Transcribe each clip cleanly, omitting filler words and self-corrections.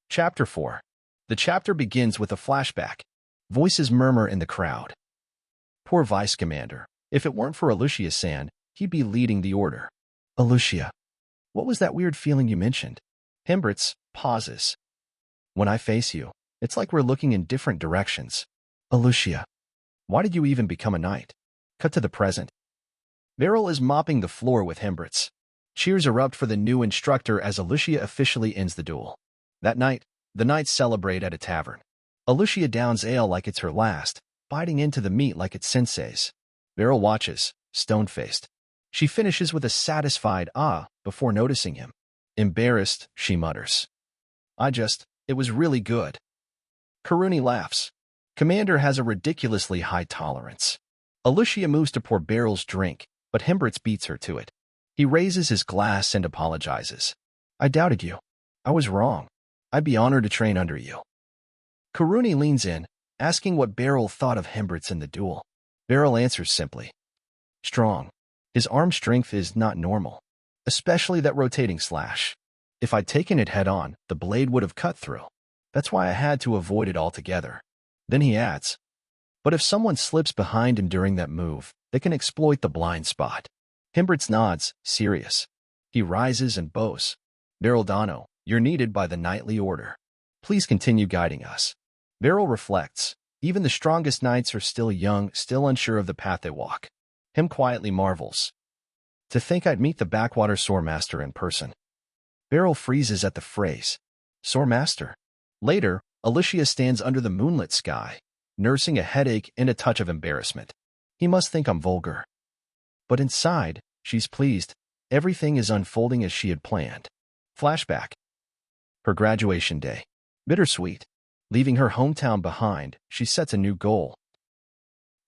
Chapter 4. The chapter begins with a flashback. Voices murmur in the crowd. Poor Vice Commander. If it weren't for Alucia-san, he'd be leading the order. Alucia. What was that weird feeling you mentioned? Hembritz pauses. When I face you, it's like we're looking in different directions. Alucia. Why did you even become a knight? Cut to the present. Beryl is mopping the floor with Hembritz. Cheers erupt for the new instructor as Alucia officially ends the duel. That night, the knights celebrate at a tavern. Alucia downs ale like it's her last, biting into the meat like it's sensei's. Beryl watches, stone-faced. She finishes with a satisfied ah before noticing him. Embarrassed, she mutters. It was really good. Karuni laughs. Commander has a ridiculously high tolerance. Alucia moves to pour Beryl's drink, but Hembritz beats her to it. He raises his glass and apologizes. I doubted you. I was wrong. I'd be honored to train under you. Karuni leans in, asking what Beryl thought of Hembritz in the duel. Beryl answers simply. Strong. His arm strength is not normal, especially that rotating slash. If I'd taken it head-on, the blade would have cut through. That's why I had to avoid it altogether. Then he adds, but if someone slips behind him during that move, they can exploit the blind spot. Hembritz nods, serious. He rises and bows. Beryl Dano, you're needed by the knightly order. Please continue guiding us. Beryl reflects. Even the strongest knights are still young, still unsure of the path they walk. Him quietly marvels. To think I'd meet the backwater Swordmaster in person. Beryl freezes at the phrase. Swordmaster. Later, Alucia stands under the moonlit sky, nursing a headache and a touch of embarrassment. He must think I'm vulgar. But inside, she's pleased. Everything is unfolding as she had planned. Flashback. Her graduation day. Bittersweet. Leaving her hometown behind, she sets a new goal.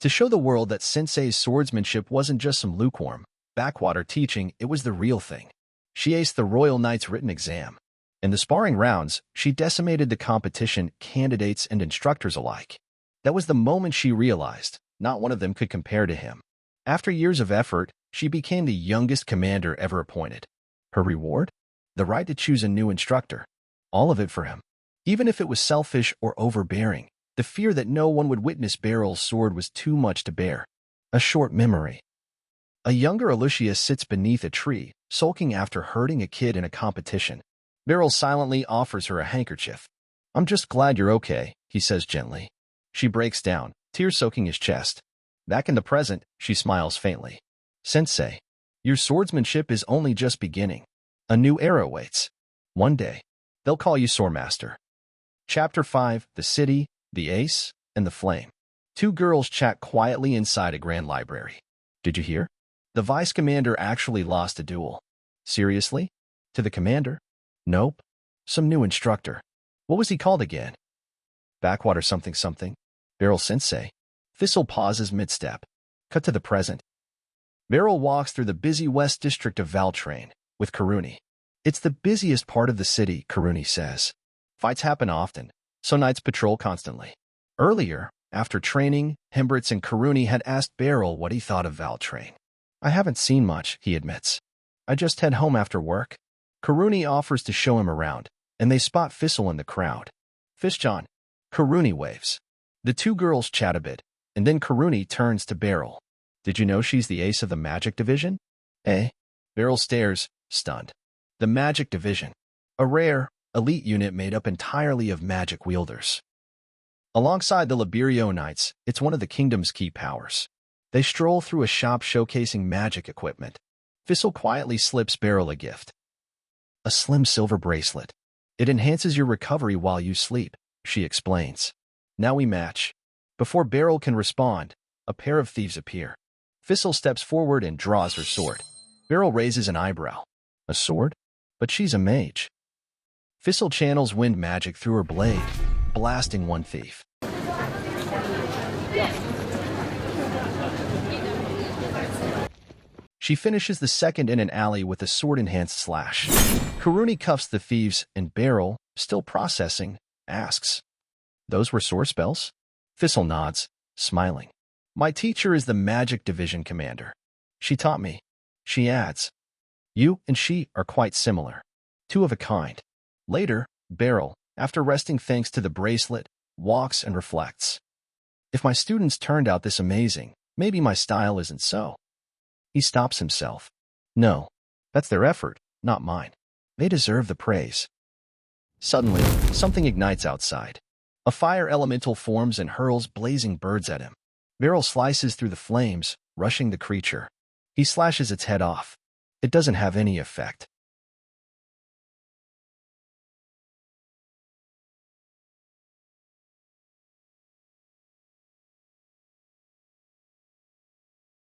To show the world that Sensei's swordsmanship wasn't just some lukewarm, backwater teaching, it was the real thing. She aced the Royal Knight's written exam. In the sparring rounds, she decimated the competition, candidates and instructors alike. That was the moment she realized not one of them could compare to him. After years of effort, she became the youngest commander ever appointed. Her reward? The right to choose a new instructor. All of it for him. Even if it was selfish or overbearing, the fear that no one would witness Beryl's sword was too much to bear. A short memory. A younger Alucia sits beneath a tree, sulking after hurting a kid in a competition. Beryl silently offers her a handkerchief. I'm just glad you're okay, he says gently. She breaks down, tears soaking his chest. Back in the present, she smiles faintly. Sensei, your swordsmanship is only just beginning. A new era awaits. One day, they'll call you Swordmaster. Chapter 5. The City, the Ace, and the Flame. Two girls chat quietly inside a grand library. Did you hear? The vice commander actually lost a duel. Seriously? To the commander? Nope. Some new instructor. What was he called again? Backwater something something. Beryl Sensei. Thistle pauses mid-step. Cut to the present. Beryl walks through the busy west district of Valtrain with Karuni. It's the busiest part of the city, Karuni says. Fights happen often, so knights patrol constantly. Earlier, after training, Hembritz and Karuni had asked Beryl what he thought of Valtrain. I haven't seen much, he admits. I just head home after work. Karuni offers to show him around, and they spot Thistle in the crowd. Fishjohn. Karuni waves. The two girls chat a bit, and then Karuni turns to Beryl. Did you know she's the ace of the magic division? Eh? Beryl stares, stunned. The magic division. A rare, elite unit made up entirely of magic wielders. Alongside the Liberio Knights, it's one of the kingdom's key powers. They stroll through a shop showcasing magic equipment. Thistle quietly slips Beryl a gift. A slim silver bracelet. It enhances your recovery while you sleep, she explains. Now we match. Before Beryl can respond, a pair of thieves appear. Thistle steps forward and draws her sword. Beryl raises an eyebrow. A sword? But she's a mage. Thistle channels wind magic through her blade, blasting one thief. She finishes the second in an alley with a sword-enhanced slash. Karuni cuffs the thieves, and Beryl, still processing, asks, Those were sword spells? Thistle nods, smiling. My teacher is the magic division commander. She taught me. She adds, You and she are quite similar. Two of a kind. Later, Beryl, After resting thanks to the bracelet, walks and reflects. If my students turned out this amazing, maybe my style isn't so. He stops himself. No, that's their effort, not mine. They deserve the praise. Suddenly, something ignites outside. A fire elemental forms and hurls blazing birds at him. Beryl slices through the flames, rushing the creature. He slashes its head off. It doesn't have any effect.